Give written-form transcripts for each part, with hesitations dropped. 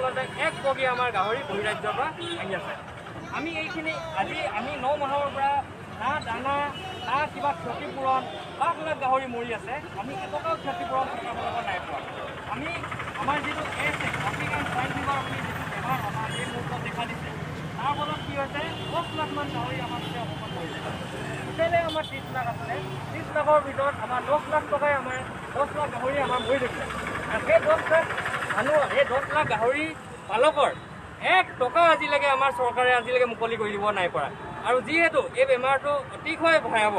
ফলতে এক কবি আমাৰ গাহৰি বহিৰাজ্যৰ পৰা আহি আছে। আমি এইখিনি আজি আমি 9 মাহৰ পৰা না দানা না কিবা ক্ষতিপূৰণ লাখ লাখ গাহৰি মৰি আছে, আমি এটকাও ক্ষতিপূৰণ চৰকাৰৰ নাই পোৱা। আমি আমাৰ যিটো আফ্ৰিকান স্বাইন ফিভাৰ বুলি যিটো বেমাৰ আমাৰ এই মুহূৰ্তত দেখা দিছে, তাৰ ফলত কি হৈছে 10 লাখমান গাহৰি আমাৰ গোটেই অসমত মৰিছে। টোটেলে আমাৰ 30 লাখ আছিলে, 30 লাখৰ ভিতৰত আমাৰ 10 লাখ টকাই আমাৰ 10 লাখ গাহৰি আমাৰ মৰি থাকিলে। আৰু সেই 10 লাখ মানুহ এই 10 লাখ গাহৰি পালকৰ 1 টকা আজিলৈকে আমাৰ চৰকাৰে আজিলৈকে মুকলি কৰি দিব নাই পৰা। আৰু যিহেতু এই বেমাৰটো অতিশয় ভয়াৱহ,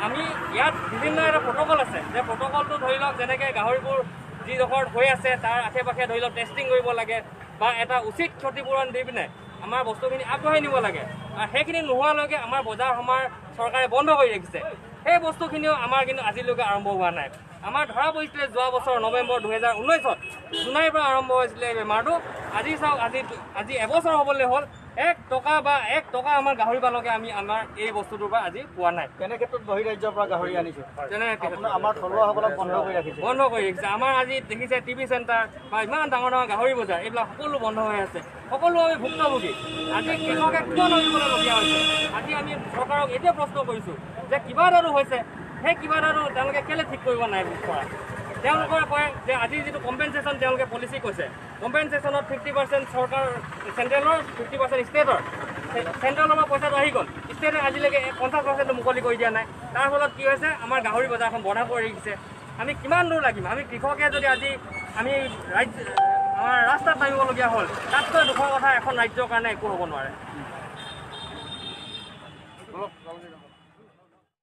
আমি ইয়াত বিভিন্ন এটা প্ৰট'কল আছে, যে প্ৰট'কলটো ধৰি লওক যেনেকৈ গাহৰিবোৰ যিডোখৰত হৈ আছে তাৰ আশে পাশে ধৰি লওক টেষ্টিং কৰিব লাগে বা এটা উচিত ক্ষতিপূৰণ দি পিনে আমাৰ বস্তুখিনি আগবঢ়াই নিব লাগে। আৰু সেইখিনি নোহোৱালৈকে আমাৰ বজাৰ সমাৰ চৰকাৰে বন্ধ কৰি ৰাখিছে। সেই বস্তুখিনিও আমাৰ কিন্তু আজিলৈকে আৰম্ভ হোৱা নাই। আমাৰ ধৰা পৰিছিলে যোৱা বছৰ নৱেম্বৰ 2019ত জুলাইৰ পৰা আৰম্ভ হৈছিলে এই বেমাৰটো। আজি চাওক আজি এবছৰ হ'বলৈ হ'ল, 1 টকা আমাৰ গাহৰি পালকে আমি আমাৰ এই বস্তুটোৰ পৰা আজি পোৱা নাই। তেনে ক্ষেত্ৰত বহিৰাজ্যৰ পৰা গাহৰি আনিছে, তেনে আমাৰ থলুৱাসকলক বন্ধ কৰি ৰাখিছে। আমাৰ আজি দেখিছে টিভি চেণ্টাৰ বা ইমান ডাঙৰ ডাঙৰ গাহৰি বজাৰ এইবিলাক সকলো বন্ধ হৈ আছে। সকলো আমি ভুক্তভোগী। আজি কৃষকে কিয় নৰিবলগীয়া হৈছে? আজি আমি চৰকাৰক এতিয়া প্ৰশ্ন কৰিছোঁ যে কিবা এটাতো হৈছে, সেই কিবা এটাতো তেওঁলোকে কেলৈ ঠিক কৰিব নাই পৰা। তেওঁলোকে কয় যে আজি যিটো কম্পেনচেশ্যন তেওঁলোকে পলিচি কৈছে, কম্পেনচেশ্যনত 50% চৰকাৰ চেণ্ট্ৰেলৰ 50% ষ্টেটৰ। চেণ্ট্ৰেলৰ পৰা পইচাটো আহি গ'ল, ষ্টেটে আজিলৈকে 50% মুকলি কৰি দিয়া নাই। তাৰ ফলত কি হৈছে, আমাৰ গাহৰি বজাৰখন বন্ধ কৰি ৰাখিছে। আমি কিমান দূৰ লাগিম? আমি কৃষকে যদি আজি আমি আমাৰ ৰাস্তাত নামিবলগীয়া হ'ল, তাতকৈ দুখৰ কথা এখন ৰাজ্যৰ কাৰণে একো হ'ব নোৱাৰে।